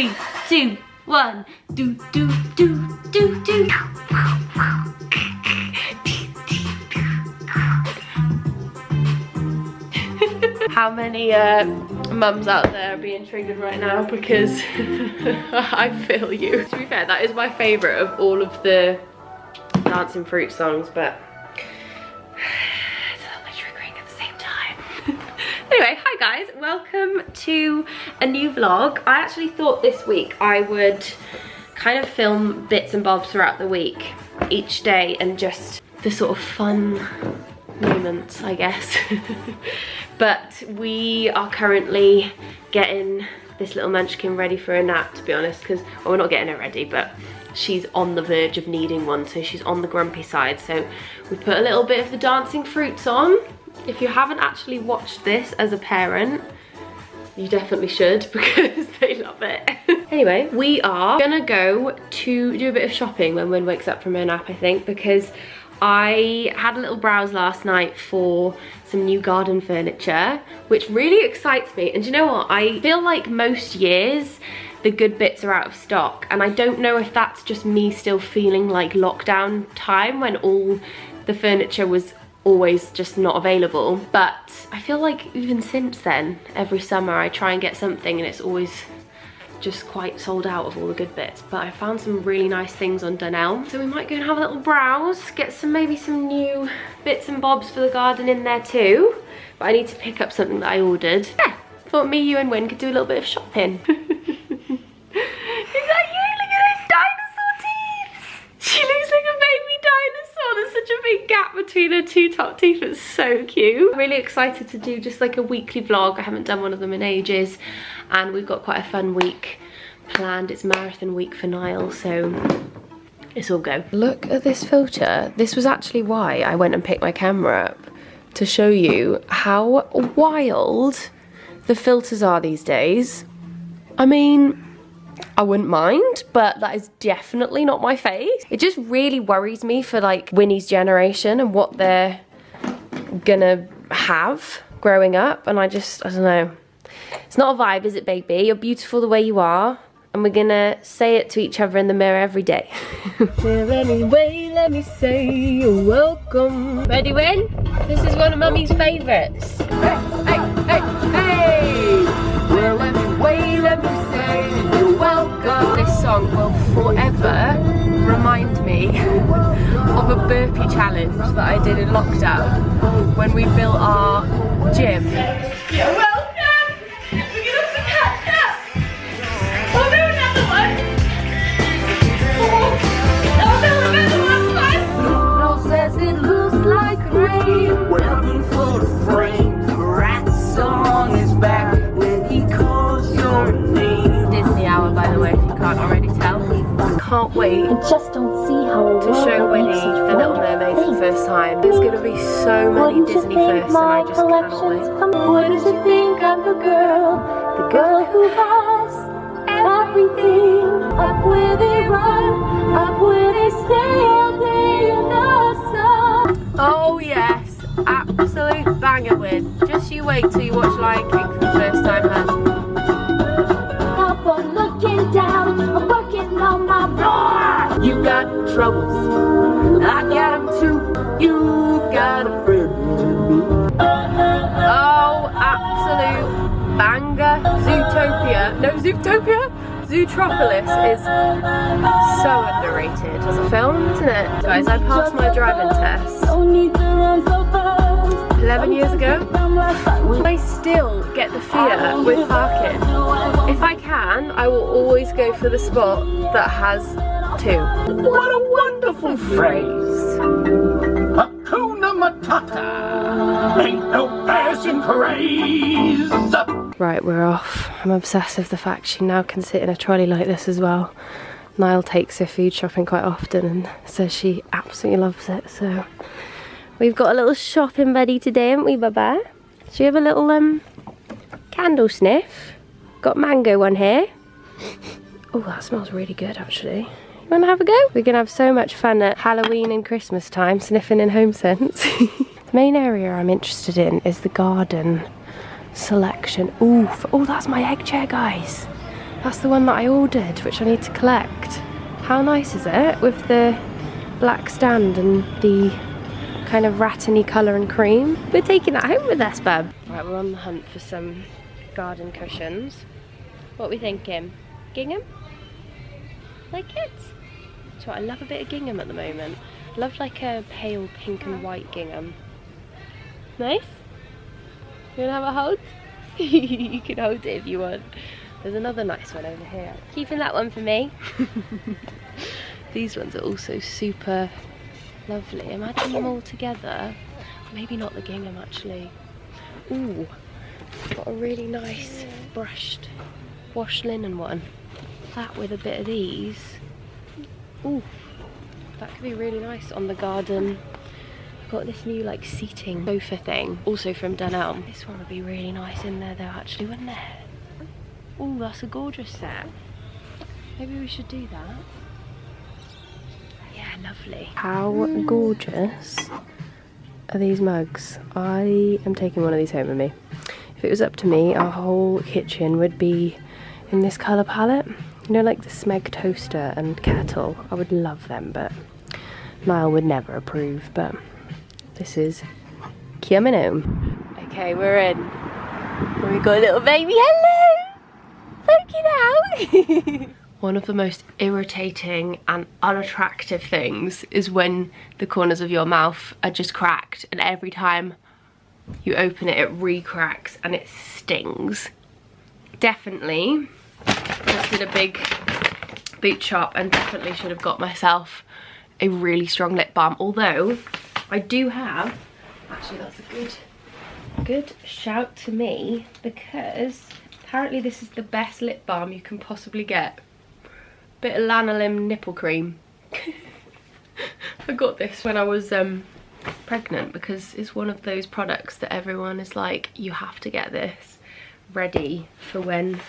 3, 2, 1. Do, do, do, do, do. How many mums out there are being triggered right now? Because I feel you. To be fair, that is my favourite of all of the Dancing Fruit songs, but it's a little bit triggering at the same time. Anyway, hi guys, welcome to a new vlog. I actually thought this week I would kind of film bits and bobs throughout the week, each day, and just the sort of fun moments, I guess. But we are currently getting this little munchkin ready for a nap, to be honest, because, well, we're not getting her ready, but she's on the verge of needing one, so she's on the grumpy side. So we put a little bit of the Dancing Fruits on. If you haven't actually watched this as a parent, you definitely should, because they love it. Anyway, we are gonna go to do a bit of shopping when Wynn wakes up from her nap, I think, because I had a little browse last night for some new garden furniture, which really excites me. And do you know what? I feel like most years the good bits are out of stock, and I don't know if that's just me still feeling like lockdown time when all the furniture was always just not available. But I feel like even since then, every summer I try and get something and it's always just quite sold out of all the good bits. But I found some really nice things on Dunelm, so we might go and have a little browse, get maybe some new bits and bobs for the garden in there too. But I need to pick up something that I ordered. Yeah, thought me, you and Wynn could do a little bit of shopping. Is that you? Look at those dinosaur teeth! She looks like a baby dinosaur. There's such a big gap between her two top teeth. It's so cute. I'm really excited to do just like a weekly vlog. I haven't done one of them in ages, and we've got quite a fun week planned. It's marathon week for Niall, so it's all go. Look at this filter. This was actually why I went and picked my camera up, to show you how wild the filters are these days. I mean, I wouldn't mind, but that is definitely not my face. It just really worries me for like Winnie's generation and what they're gonna have growing up, and I don't know. It's not a vibe, is it, baby? You're beautiful the way you are, and we're gonna say it to each other in the mirror every day. Anyway, let me say you're welcome. Ready, Wynn? This is one of Mummy's favourites. Hey, hey, hey, hey! Well, anyway, let me say you're welcome. This song will forever remind me of a burpee challenge that I did in lockdown when we built our gym. You're welcome! We're gonna have to catch up! Oh no, another one! Oh no, another one! Fine! Bruno says it looks like rain. Welcome for the frame. The rat song is back when he calls your name. Disney hour, by the way, if you can't already tell. I can't wait just don't see how to show Winnie The Little Mermaid for the first time. There's going to be so many Disney firsts, and I just cannot wait. What did you think of the girl who has everything? Up where they run, up where they sail, they in the sun. Oh yes, absolute banger, Win. Just you wait till you watch Lion King for the first time, hun. Up on looking down, I'm working on my floor. You got troubles, I got them too. You've got a friend in me. Oh, absolute banger. Zootopia. No, Zootopia? Zootropolis is so underrated as a film, isn't it? Guys, I passed my driving test 11 years ago. I still get the fear with parking. If I can, I will always go for the spot that has two. What a wonderful phrase! Hakuna Matata! Ain't no passing craze! Right, we're off. I'm obsessed with the fact she now can sit in a trolley like this as well. Niall takes her food shopping quite often and says she absolutely loves it, so we've got a little shopping buddy today, haven't we, Baba? Should we have a little candle sniff? Got mango one here. Oh, that smells really good actually. You wanna have a go? We're gonna have so much fun at Halloween and Christmas time sniffing in home scents. The main area I'm interested in is the garden selection. Ooh, oh, that's my egg chair, guys. That's the one that I ordered, which I need to collect. How nice is it with the black stand and the kind of ratany colour and cream? We're taking that home with us, bub. Right, we're on the hunt for some garden cushions. What are we thinking? Gingham? Like it? So I love a bit of gingham at the moment. I love like a pale pink and white gingham. Nice? You wanna have a hold? You can hold it if you want. There's another nice one over here. Keeping that one for me. These ones are also super lovely. Imagine them all together. Maybe not the gingham actually. Ooh, got a really nice brushed wash linen one. That with a bit of these. Ooh, that could be really nice on the garden. Got this new like seating sofa thing, also from Dunelm. This one would be really nice in there though actually, wouldn't it? Ooh, that's a gorgeous set. Maybe we should do that. Yeah, lovely. How gorgeous are these mugs? I am taking one of these home with me. If it was up to me, our whole kitchen would be in this colour palette. You know, like the Smeg toaster and kettle. I would love them, but Niall would never approve. But this is coming home. Okay, we're in. And we got a little baby. Hello! Poking out! One of the most irritating and unattractive things is when the corners of your mouth are just cracked, and every time you open it, it re-cracks and it stings. Definitely just did a big boot shop and definitely should have got myself a really strong lip balm, although I do have, actually that's a good shout to me, because apparently this is the best lip balm you can possibly get. Bit of lanolin nipple cream. I got this when I was pregnant because it's one of those products that everyone is like, you have to get this ready for when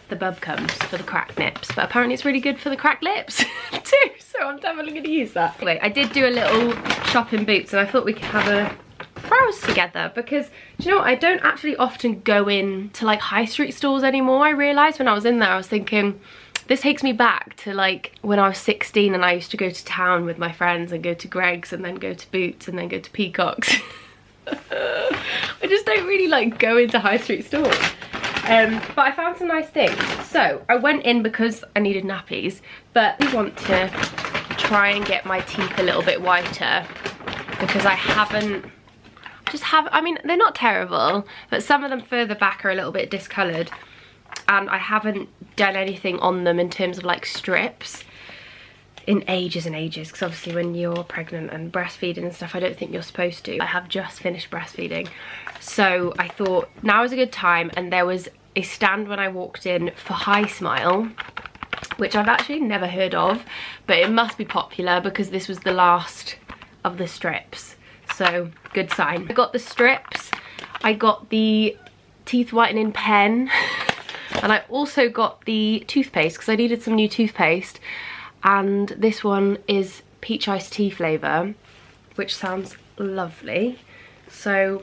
the bub comes, for the cracked nips. But apparently it's really good for the cracked lips too, so I'm definitely going to use that. Anyway, I did do a little shop in Boots and I thought we could have a browse together, because do you know what, I don't actually often go in to like high street stores anymore. I realised when I was in there, I was thinking, this takes me back to like when I was 16 and I used to go to town with my friends and go to Greg's and then go to Boots and then go to Peacock's. I just don't really like go into high street stores. But I found some nice things. So I went in because I needed nappies, but I want to try and get my teeth a little bit whiter because I haven't, I mean, they're not terrible, but some of them further back are a little bit discoloured. And I haven't done anything on them in terms of like strips in ages and ages, because obviously when you're pregnant and breastfeeding and stuff, I don't think you're supposed to. I have just finished breastfeeding, so I thought now is a good time. And there was a stand when I walked in for High Smile, which I've actually never heard of, but it must be popular because this was the last of the strips, so good sign. I got the strips, I got the teeth whitening pen, and I also got the toothpaste because I needed some new toothpaste. And this one is peach iced tea flavour, which sounds lovely. So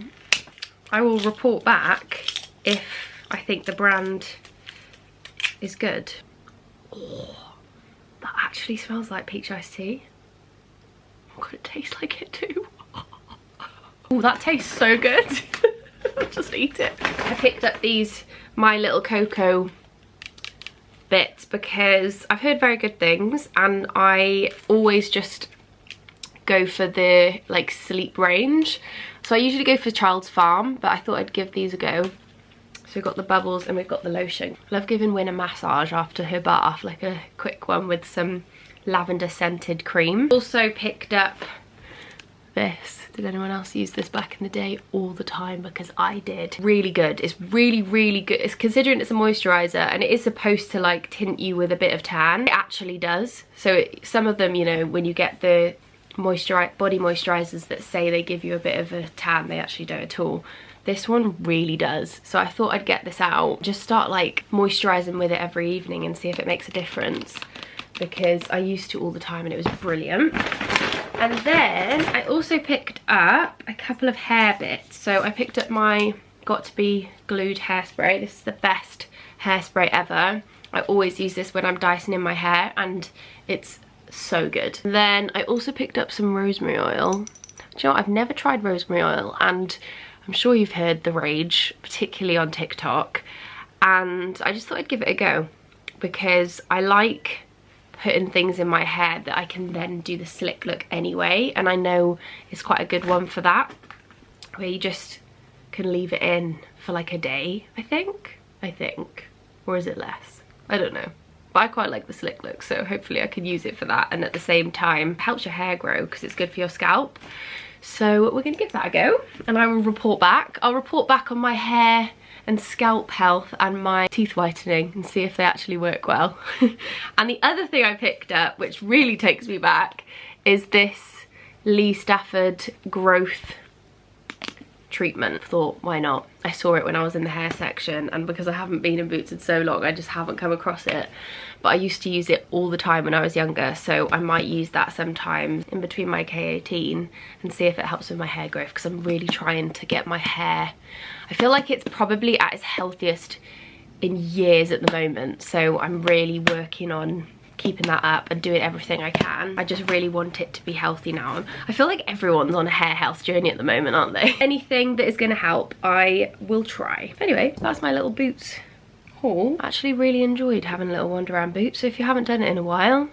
I will report back if I think the brand is good. Oh, that actually smells like peach iced tea. Oh god, it tastes like it too. Oh, that tastes so good. I'll just eat it. I picked up these My Little Cocoa bits because I've heard very good things, and I always just go for the like sleep range. So I usually go for Child's Farm, but I thought I'd give these a go. So we've got the bubbles and we've got the lotion. I love giving Win a massage after her bath, like a quick one with some lavender scented cream. Also picked up this. Did anyone else use this back in the day? All the time, because I did. Really good. It's really, really good. It's considering it's a moisturizer and it is supposed to like tint you with a bit of tan. It actually does. So some of them, you know, when you get the body moisturizers that say they give you a bit of a tan, they actually don't at all. This one really does. So I thought I'd get this out. Just start like moisturizing with it every evening and see if it makes a difference, because I used to all the time and it was brilliant. And then I also picked up a couple of hair bits. So I picked up my Got to Be Glued hairspray. This is the best hairspray ever. I always use this when I'm dicing in my hair, and it's so good. Then I also picked up some rosemary oil. Do you know what? I've never tried rosemary oil, and I'm sure you've heard the rage, particularly on TikTok, and I just thought I'd give it a go because I like putting things in my hair that I can then do the slick look anyway, and I know it's quite a good one for that, where you just can leave it in for like a day, I think, or is it less? I don't know. But I quite like the slick look, so hopefully I can use it for that, and at the same time helps your hair grow because it's good for your scalp. So we're gonna give that a go, and I will report back. I'll report back on my hair and scalp health and my teeth whitening and see if they actually work well. And the other thing I picked up, which really takes me back, is this Lee Stafford growth treatment. Thought, why not? I saw it when I was in the hair section, and because I haven't been in Boots in so long, I just haven't come across it. But I used to use it all the time when I was younger, so I might use that sometimes in between my K18 and see if it helps with my hair growth, because I'm really trying to get my hair, I feel like it's probably at its healthiest in years at the moment, so I'm really working on keeping that up and doing everything I can. I just really want it to be healthy now. I feel like everyone's on a hair health journey at the moment, aren't they? Anything that is going to help, I will try. Anyway, that's my little Boots haul. Actually really enjoyed having a little wander around Boots, so if you haven't done it in a while,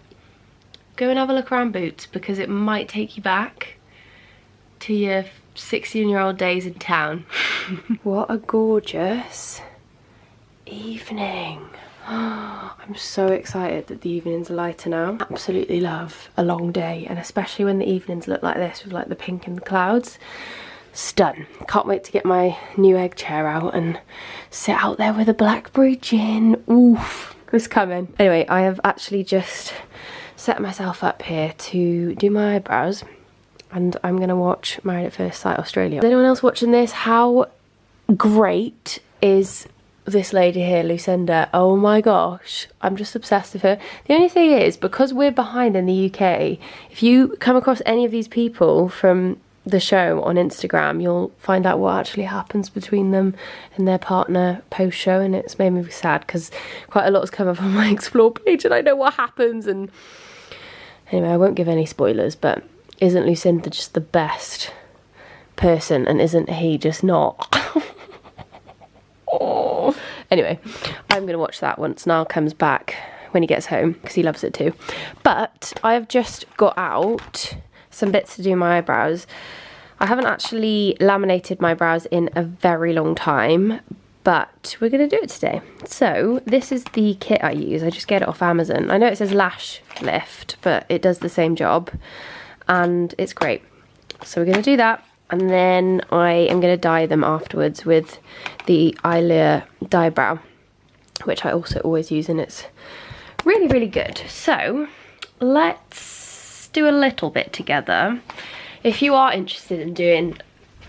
go and have a look around Boots, because it might take you back to your 16-year-old days in town. What a gorgeous evening. I'm so excited that the evenings are lighter now. Absolutely love a long day, and especially when the evenings look like this with like the pink in the clouds. Stun. Can't wait to get my new egg chair out and sit out there with a blackberry gin. Oof, it's coming. Anyway, I have actually just set myself up here to do my eyebrows, and I'm gonna watch Married at First Sight Australia. Is anyone else watching this? How great is this lady here, Lucinda? Oh my gosh, I'm just obsessed with her. The only thing is, because we're behind in the UK, if you come across any of these people from the show on Instagram, you'll find out what actually happens between them and their partner post-show, and it's made me sad because quite a lot has come up on my Explore page and I know what happens. And anyway, I won't give any spoilers, but isn't Lucinda just the best person, and isn't he just not? Oh. Anyway, I'm gonna watch that once Niall comes back when he gets home, because he loves it too. But I have just got out some bits to do my eyebrows. I haven't actually laminated my brows in a very long time, but we're gonna do it today. So this is the kit I use. I just get it off Amazon. I know it says lash lift, but it does the same job, and it's great. So we're gonna do that, and then I am gonna dye them afterwards with the Eyelure dye brow, which I also always use, and it's really, really good. So let's do a little bit together. If you are interested in doing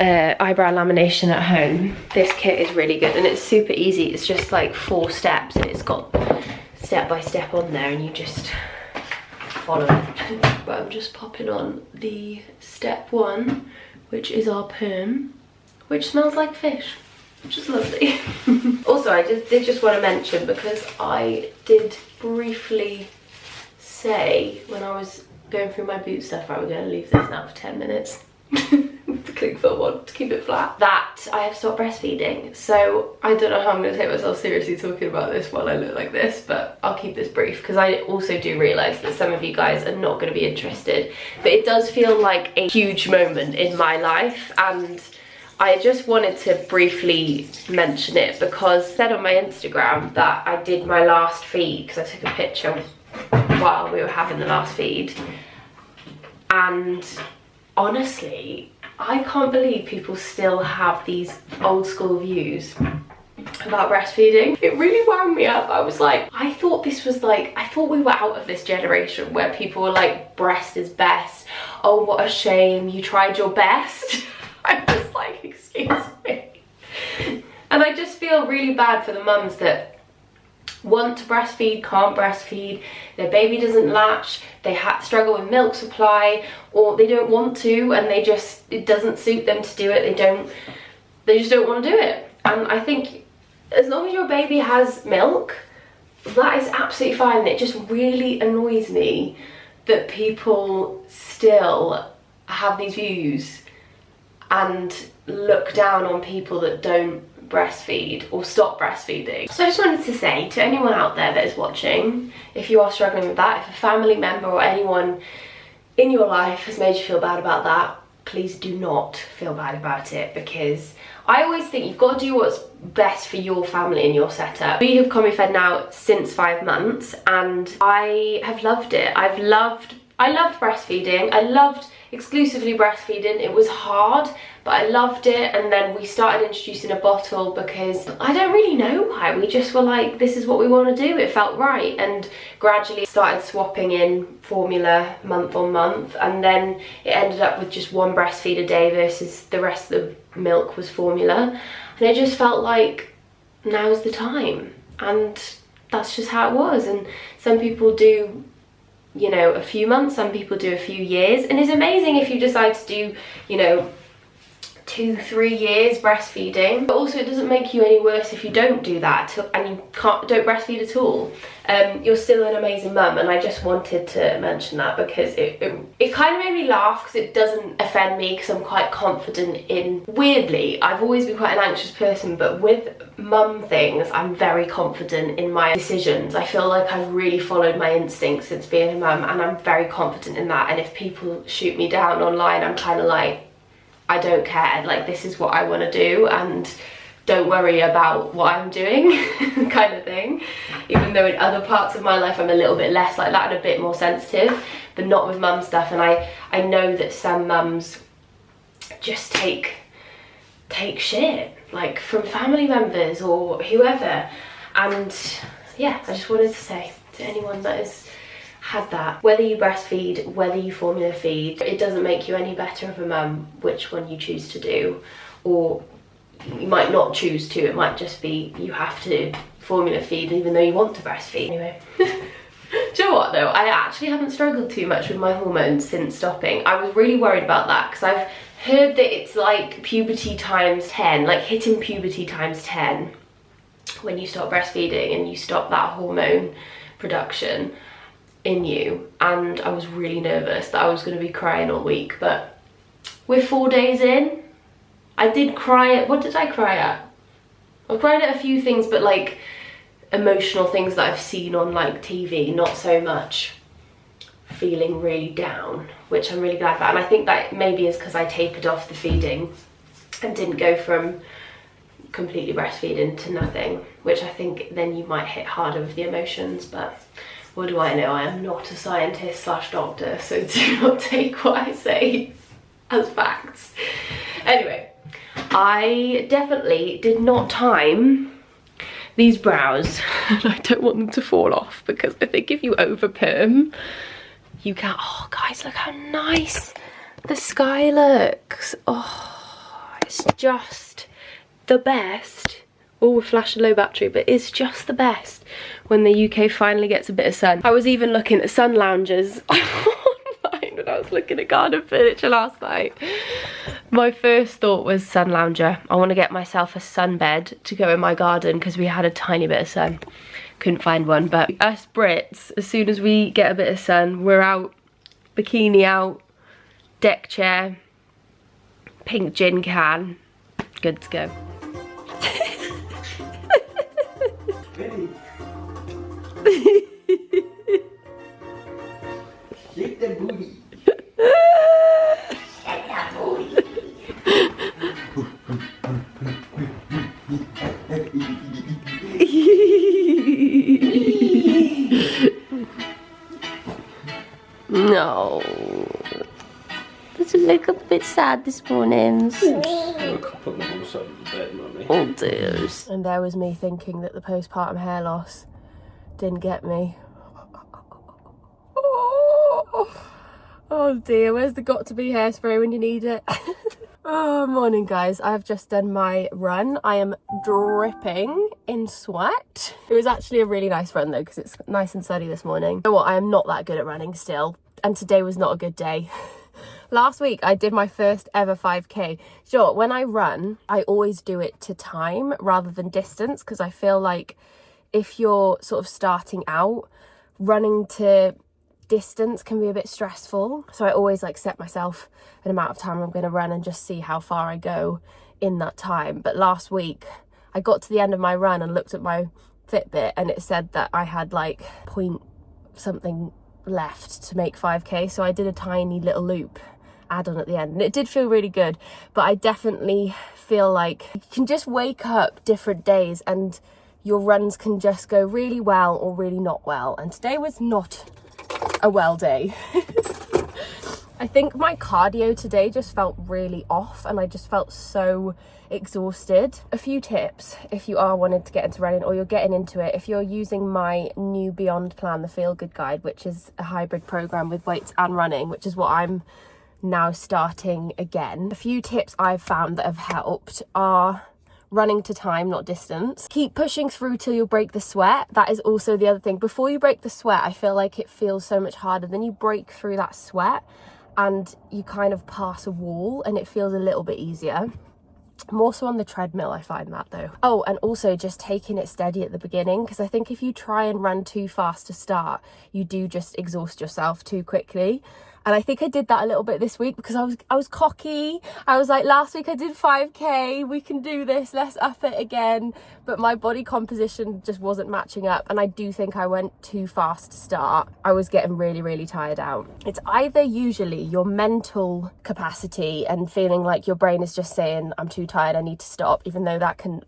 eyebrow lamination at home, this kit is really good, and it's super easy. It's just like 4 steps, and it's got step by step on there, and you just follow it. But I'm just popping on the step 1, which is our perm, which smells like fish, which is lovely. Also, I did just want to mention, because I did briefly say when I was going through my boot stuff, right, we're going to leave this now for 10 minutes. The click foot one to keep it flat. That I have stopped breastfeeding, so I don't know how I'm going to take myself seriously talking about this while I look like this, but I'll keep this brief, because I also do realise that some of you guys are not going to be interested, but it does feel like a huge moment in my life, and I just wanted to briefly mention it, because I said on my Instagram that I did my last feed, because I took a picture while we were having the last feed, and honestly, I can't believe people still have these old school views about breastfeeding. It really wound me up. I was like, I thought this was like, I thought we were out of this generation where people were like, breast is best. Oh, what a shame, you tried your best. I'm just like, excuse me. And I just feel really bad for the mums that want to breastfeed, can't breastfeed, their baby doesn't latch, they struggle with milk supply, or they don't want to, and it doesn't suit them to do it. They just don't want to do it. And I think as long as your baby has milk, that is absolutely fine. And it just really annoys me that people still have these views and look down on people that don't breastfeed or stop breastfeeding. So I just wanted to say to anyone out there that is watching, if you are struggling with that, if a family member or anyone in your life has made you feel bad about that, please do not feel bad about it, because I always think you've got to do what's best for your family and your setup. We have Combi Fed now since 5 months and I have loved it. I loved breastfeeding. I loved exclusively breastfeeding. It was hard, but I loved it. And then we started introducing a bottle because I don't really know why. We just were like, this is what we want to do. It felt right. And gradually started swapping in formula month on month. And then it ended up with just 1 breastfeed a day versus the rest of the milk was formula. And it just felt like now's the time. And that's just how it was. And some people do, you know, a few months, some people do a few years, and it's amazing if you decide to do, you know, 2-3 years breastfeeding. But also it doesn't make you any worse if you don't do that and you don't breastfeed at all. You're still an amazing mum, and I just wanted to mention that because it kind of made me laugh because it doesn't offend me, because I'm quite confident in, weirdly, I've always been quite an anxious person, but with mum things I'm very confident in my decisions. I feel like I've really followed my instincts since being a mum, and I'm very confident in that. And if people shoot me down online, I'm kind of like, I don't care, like this is what I want to do and don't worry about what I'm doing kind of thing. Even though in other parts of my life I'm a little bit less like that and a bit more sensitive, but not with mum stuff. And I know that some mums just take shit like from family members or whoever. And yeah, I just wanted to say to anyone that has had that, whether you breastfeed, whether you formula feed, it doesn't make you any better of a mum which one you choose to do, or you might not choose to. It might just be you have to formula feed even though you want to breastfeed. Anyway. Do you know what though, I actually haven't struggled too much with my hormones since stopping. I was really worried about that because I've heard that it's like puberty times 10, like hitting puberty times 10 when you stop breastfeeding and you stop that hormone production in you. And I was really nervous that I was going to be crying all week, but we're 4 days in. I did cry at, what did I cry at? I cried at a few things, but like emotional things that I've seen on like TV, not so much feeling really down, which I'm really glad about. And I think that maybe is because I tapered off the feeding and didn't go from completely breastfeeding to nothing, which I think then you might hit harder with the emotions. But what do I know? I am not a scientist / doctor, so do not take what I say as facts. Anyway, I definitely did not time these brows, and I don't want them to fall off because I think if you over perm, you can. Oh, guys, look how nice the sky looks. Oh, it's just the best. Oh, we're flashing low battery, but it's just the best when the UK finally gets a bit of sun. I was even looking at sun loungers online when I was looking at garden furniture last night. My first thought was sun lounger. I want to get myself a sunbed to go in my garden because we had a tiny bit of sun. Couldn't find one, but us Brits, as soon as we get a bit of sun, we're out, bikini out, deck chair, pink gin can, good to go. Shake the booty. Shake that booty. No. Does it look a bit sad this morning? A couple of them on the bed, mummy. Oh dear. And there was me thinking that the postpartum hair loss didn't get me. Oh dear, where's the got to be hairspray when you need it? Oh, morning guys. I've just done my run. I am dripping in sweat. It was actually a really nice run though, because it's nice and sunny this morning. You know what, I am not that good at running still, and today was not a good day. Last week I did my first ever 5k. Sure, when I run, I always do it to time rather than distance, because I feel like if you're sort of starting out, running to distance can be a bit stressful. So I always like set myself an amount of time I'm going to run and just see how far I go in that time. But last week I got to the end of my run and looked at my Fitbit and it said that I had like point something left to make 5k. So I did a tiny little loop add on at the end and it did feel really good. But I definitely feel like you can just wake up different days and your runs can just go really well or really not well, and today was not a well day. I think my cardio today just felt really off and I just felt so exhausted. A few tips if you are wanting to get into running or you're getting into it. If you're using my new Beyond plan, the Feel Good Guide, which is a hybrid program with weights and running, which is what I'm now starting again. A few tips I've found that have helped are running to time, not distance. Keep pushing through till you break the sweat. That is also the other thing. Before you break the sweat, I feel like it feels so much harder. Then you break through that sweat and you kind of pass a wall and it feels a little bit easier. More so on the treadmill, I find that though. Oh, and also just taking it steady at the beginning, because I think if you try and run too fast to start, you do just exhaust yourself too quickly. And I think I did that a little bit this week because I was cocky. I was like, last week I did 5k, we can do this, let's up it again. But my body composition just wasn't matching up. And I do think I went too fast to start. I was getting really, really tired out. It's either usually your mental capacity and feeling like your brain is just saying, I'm too tired, I need to stop, even though that can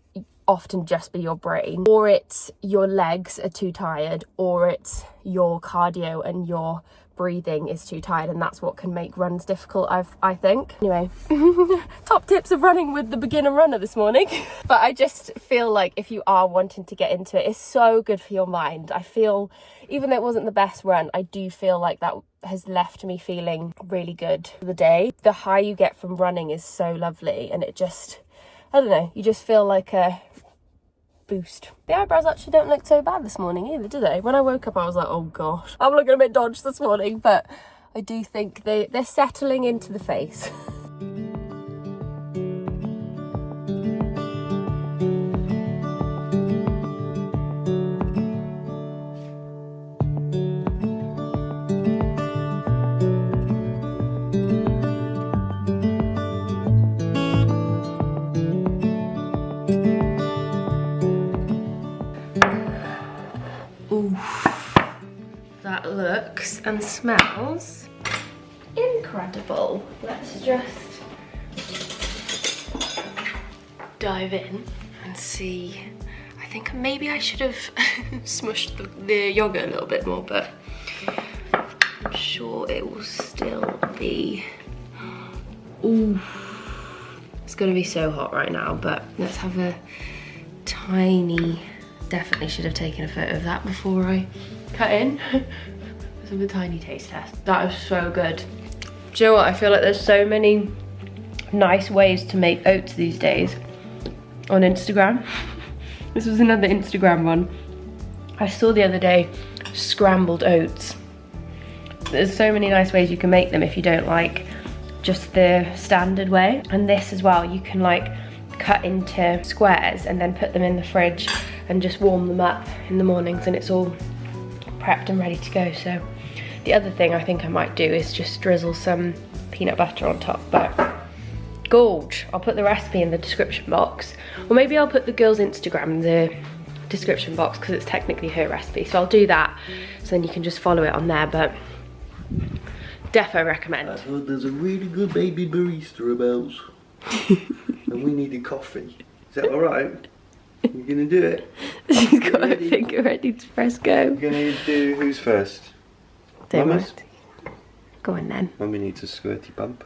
often just be your brain, or it's your legs are too tired, or it's your cardio and your breathing is too tired, and that's what can make runs difficult, I think. Anyway, top tips of running with the beginner runner this morning. But I just feel like if you are wanting to get into it, it's so good for your mind. I feel, even though it wasn't the best run, I do feel like that has left me feeling really good for the day. The high you get from running is so lovely, and it just, I don't know, you just feel like a boost. The eyebrows actually don't look so bad this morning either, do they? When I woke up I was like, oh gosh, I'm looking a bit dodged this morning, but I do think they're settling into the face. That looks and smells incredible. Let's just dive in and see. I think maybe I should have smushed the yogurt a little bit more, but I'm sure it will still be. Ooh, it's gonna be so hot right now, but let's have a tiny, definitely should have taken a photo of that before I cut in. Let's have a tiny taste test. That is so good. Do you know what? I feel like there's so many nice ways to make oats these days on Instagram. This was another Instagram one. I saw the other day scrambled oats. There's so many nice ways you can make them if you don't like just the standard way. And this as well, you can like cut into squares and then put them in the fridge and just warm them up in the mornings, and it's all prepped and ready to go. So the other thing I think I might do is just drizzle some peanut butter on top, but gorge. I'll put the recipe in the description box, or maybe I'll put the girl's Instagram in the description box because it's technically her recipe, so I'll do that so then you can just follow it on there. But defo recommend. I heard there's a really good baby barista about and we need a coffee. Is that alright? You gonna do it? She's got her finger ready to press go. You're gonna do who's first? Mama's? Go on then. Mummy needs a squirty bump.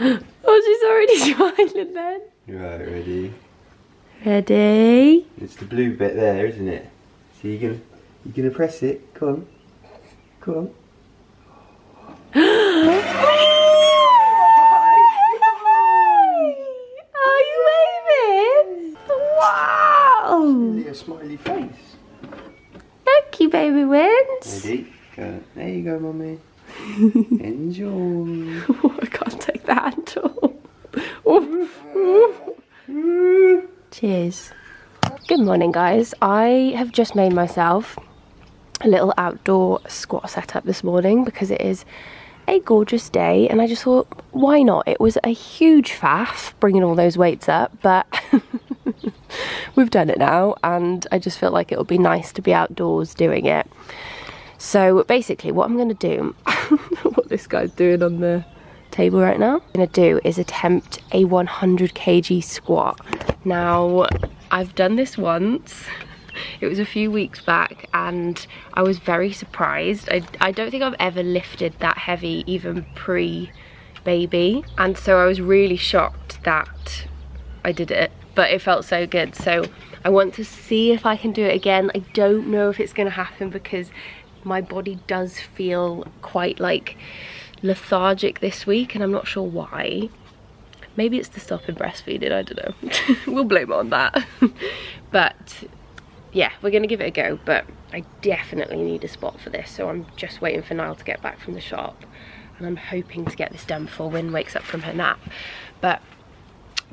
Oh, she's already smiling then. Right, ready? Ready? It's the blue bit there, isn't it? So you're gonna press it. Come on. Come on. Are you waving? Wow! Is it a smiley face? Thank you, baby wins. Ready? Go. There you go, Mummy. Enjoy. Oh, I can't take the handle. Cheers. Good morning, guys. I have just made myself a little outdoor squat setup this morning because it is a gorgeous day, and I just thought, why not? It was a huge faff bringing all those weights up, but we've done it now, and I just felt like it would be nice to be outdoors doing it. So basically what I'm going to do, what this guy's doing on the table right now, I'm going to do is attempt a 100 kg squat. Now, I've done this once. It was a few weeks back and I was very surprised. I don't think I've ever lifted that heavy even pre-baby, and so I was really shocked that I did it, but it felt so good. So I want to see if I can do it again. I don't know if it's going to happen because my body does feel quite like lethargic this week and I'm not sure why. Maybe it's the stop in breastfeeding, I don't know. We'll blame it on that. But yeah, we're gonna give it a go, but I definitely need a spot for this, so I'm just waiting for Niall to get back from the shop, and I'm hoping to get this done before Wynn wakes up from her nap. But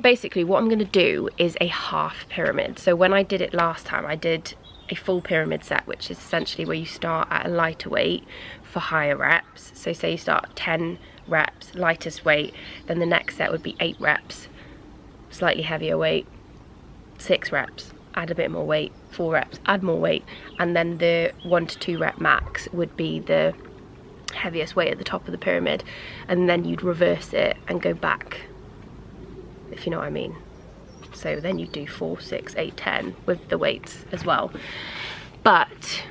basically what I'm gonna do is a half pyramid. So when I did it last time, I did a full pyramid set, which is essentially where you start at a lighter weight for higher reps. So say you start 10 reps, lightest weight, then the next set would be 8 reps, slightly heavier weight, 6 reps, add a bit more weight, 4 reps, add more weight, and then the 1 to 2 rep max would be the heaviest weight at the top of the pyramid, and then you'd reverse it and go back, if you know what I mean. So then you do 4, 6, 8, 10 with the weights as well. But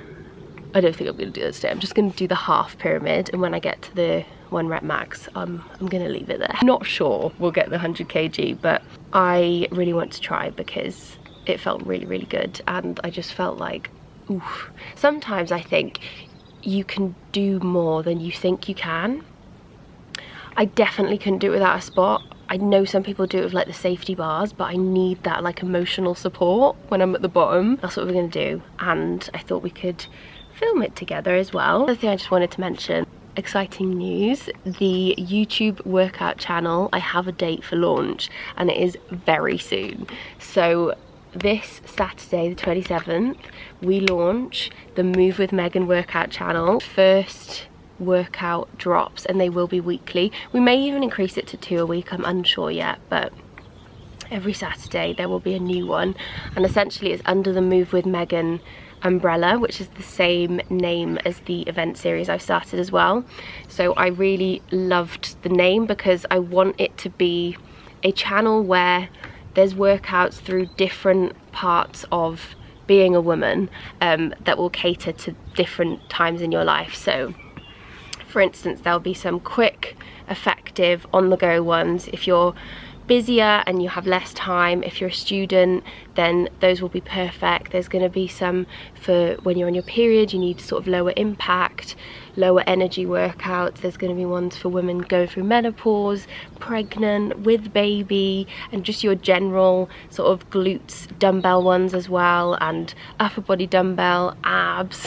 I don't think I'm going to do this today. I'm just going to do the half pyramid, and when I get to the 1 rep max, I'm going to leave it there. I'm not sure we'll get the 100 kg, but I really want to try because it felt really, really good, and I just felt like, oof. Sometimes I think you can do more than you think you can. I definitely couldn't do it without a spot. I know some people do it with like the safety bars, but I need that like emotional support when I'm at the bottom. That's what we're gonna do, and I thought we could film it together as well. Another thing I just wanted to mention, exciting news, the YouTube workout channel, I have a date for launch and it is very soon. So this Saturday the 27th we launch the Move with Meggan workout channel. First workout drops, and they will be weekly. We may even increase it to 2 a week, I'm unsure yet, but every Saturday there will be a new one, and essentially it's under the Move with Meggan umbrella, which is the same name as the event series I've started as well. So I really loved the name because I want it to be a channel where there's workouts through different parts of being a woman that will cater to different times in your life. So for instance, there'll be some quick, effective, on-the-go ones. If you're busier and you have less time, if you're a student, then those will be perfect. There's going to be some for when you're on your period, you need sort of lower impact, lower energy workouts. There's going to be ones for women going through menopause, pregnant, with baby, and just your general sort of glutes dumbbell ones as well, and upper body dumbbell, abs.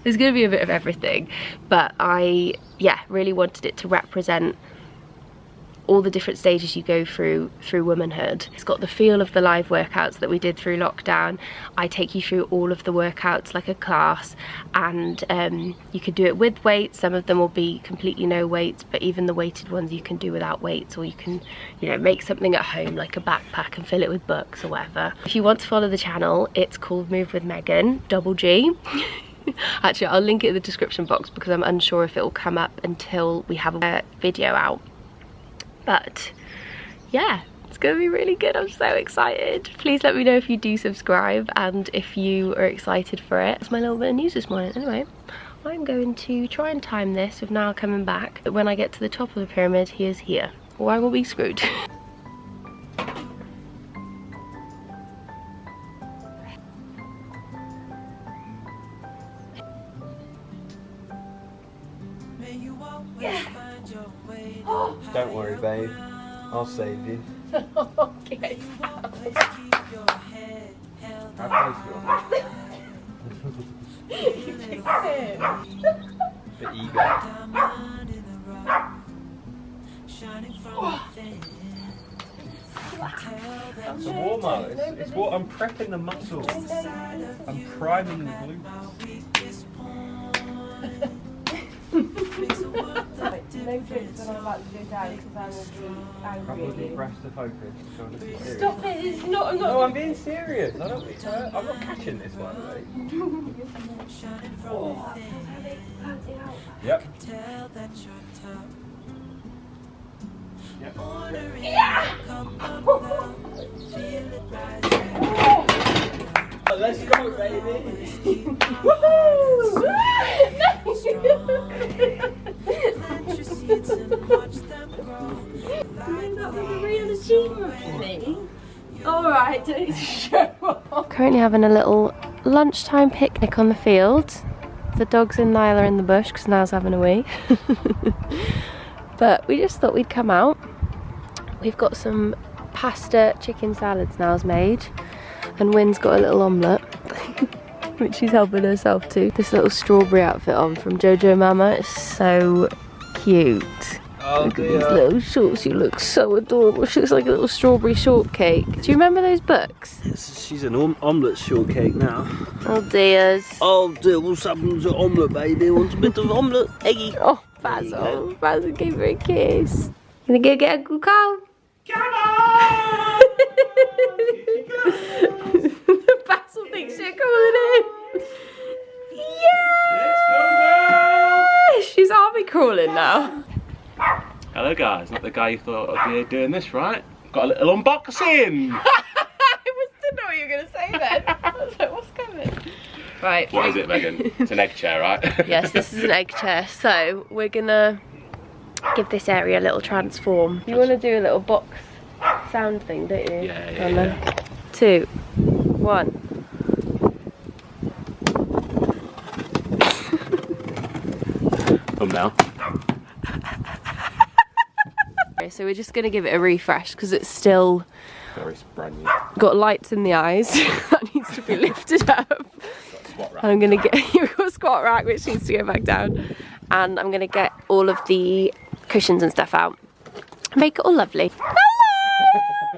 There's going to be a bit of everything, but I really wanted it to represent all the different stages you go through womanhood. It's got the feel of the live workouts that we did through lockdown. I take you through all of the workouts like a class, and you could do it with weights. Some of them will be completely no weights, but even the weighted ones you can do without weights, or you can, you know, make something at home like a backpack and fill it with books or whatever. If you want to follow the channel, it's called Move with Meggan, double G. Actually, I'll link it in the description box because I'm unsure if it will come up until we have a video out. But yeah, it's gonna be really good. I'm so excited. Please let me know if you do subscribe and if you are excited for it. That's my little bit of news this morning. Anyway, I'm going to try and time this with Niall coming back. But when I get to the top of the pyramid, he is here, or I will be screwed. Don't worry, babe. I'll save you. Okay. Bit eager. That's a warm up. It's what I'm prepping the muscles. I'm priming the glutes. No jokes when I'm about to go down because I'm I'm angry. looking breast to focus. So I'm serious. Stop it, it's not. No, I'm being serious. I don't. I'm not catching this one, right? Oh. Yep. Let's go, baby! Woohoo! That was a real achievement for me. Alright, do it to show off. Currently having a little lunchtime picnic on the field. The dogs and Niall are in the bush because Niall's having a wee. But we just thought we'd come out. We've got some pasta chicken salads Niall's made. And Wynn's got a little omelette, which she's helping herself to. This little strawberry outfit on from Jojo Mama is so cute. Oh, look at these little shorts, she looks so adorable. She looks like a little strawberry shortcake. Do you remember those books? She's an omelette shortcake now. Oh dears. Oh dear, what's happened to omelette, baby? Wants a bit of omelette? Eggy. Oh, Basil. Basil gave her a kiss. Gonna go get a cacao? Come on! Basil thinks you're calling in. Yeah! Let's go, girl! She's army crawling now. Hello, guys. Not the guy you thought I'd be doing this, right? Got a little unboxing. I didn't know what you were going to say then. I was like, what's coming? Right. What is it, Megan? It's an egg chair, right? Yes, this is an egg chair. So we're going to give this area a little transform. You want to do a little box sound thing, don't you? Yeah. 2, 1. Thumbnail. So we're just going to give it a refresh because it's still Very brand new. got lights in the eyes. That needs to be lifted up. And I'm going to get you've got a squat rack which needs to go back down. And I'm going to get all of the cushions and stuff out. Make it all lovely. Hello!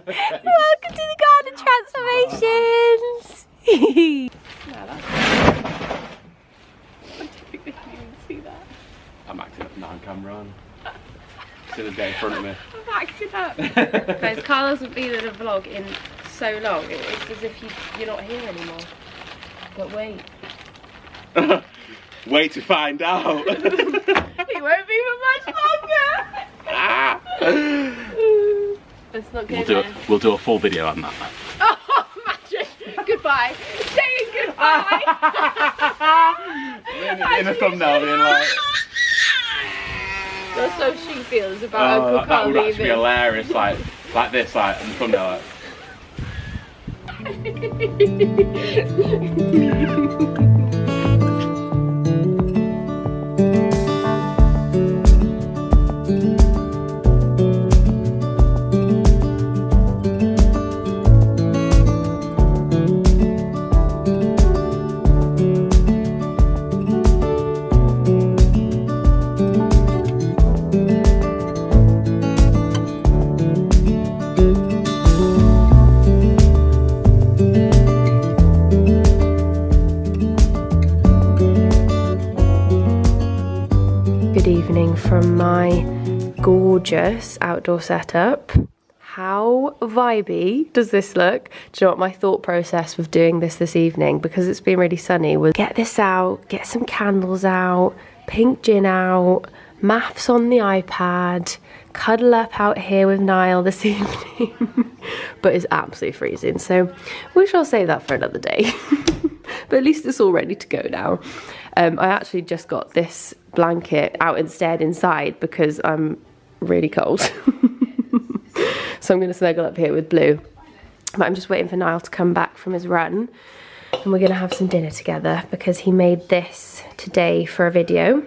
Welcome to the garden transformations! No, that's... I don't think they can even see that. I'm acting up now on camera on. See the day in front of me. I'm acting up. Guys, Carl hasn't been in a vlog in so long. It's as if you're not here anymore. But wait. Wait to find out. He won't be for much longer. Let's not go there. We'll do a full video on that. Oh, imagine. Goodbye. Saying goodbye. in a thumbnail being like... That's how she feels about Uncle that Carl would leaving. actually be hilarious, like this, like, in the thumbnail, like. From my gorgeous outdoor setup. How vibey does this look? Do you know what my thought process with doing this evening, because it's been really sunny, was get this out, get some candles out, pink gin out, maths on the iPad, cuddle up out here with Niall this evening. But it's absolutely freezing, so we shall save that for another day. But at least it's all ready to go now. I actually just got this blanket out instead inside because I'm really cold. So I'm going to snuggle up here with Blue. But I'm just waiting for Niall to come back from his run. And we're going to have some dinner together because he made this today for a video,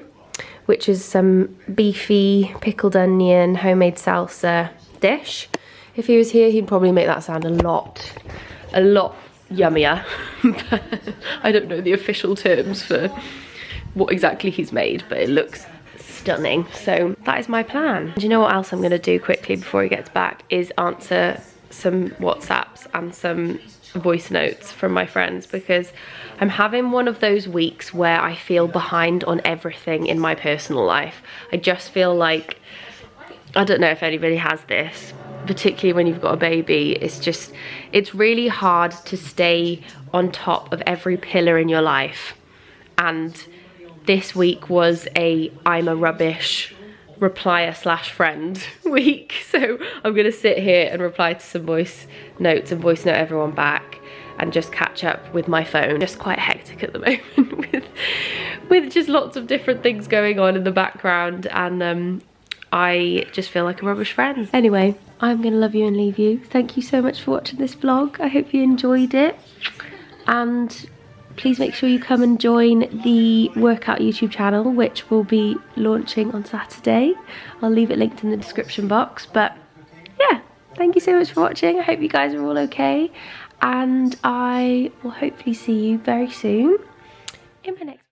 which is some beefy pickled onion homemade salsa dish. If he was here, he'd probably make that sound a lot yummier. I don't know the official terms for what exactly he's made, but it looks stunning. So that is my plan. Do you know what else I'm going to do quickly before he gets back is answer some WhatsApps and some voice notes from my friends, because I'm having one of those weeks where I feel behind on everything in my personal life. I just feel like, I don't know if anybody has this, particularly when you've got a baby, it's really hard to stay on top of every pillar in your life. And this week was a I'm a rubbish replier/friend week, so I'm gonna sit here and reply to some voice notes and voice note everyone back and just catch up with my phone. Just quite hectic at the moment with just lots of different things going on in the background, and I just feel like a rubbish friend. Anyway, I'm gonna love you and leave you. Thank you so much for watching this vlog. I hope you enjoyed it, and please make sure you come and join the workout YouTube channel, which will be launching on Saturday. I'll leave it linked in the description box. But yeah, thank you so much for watching. I hope you guys are all okay, and I will hopefully see you very soon in my next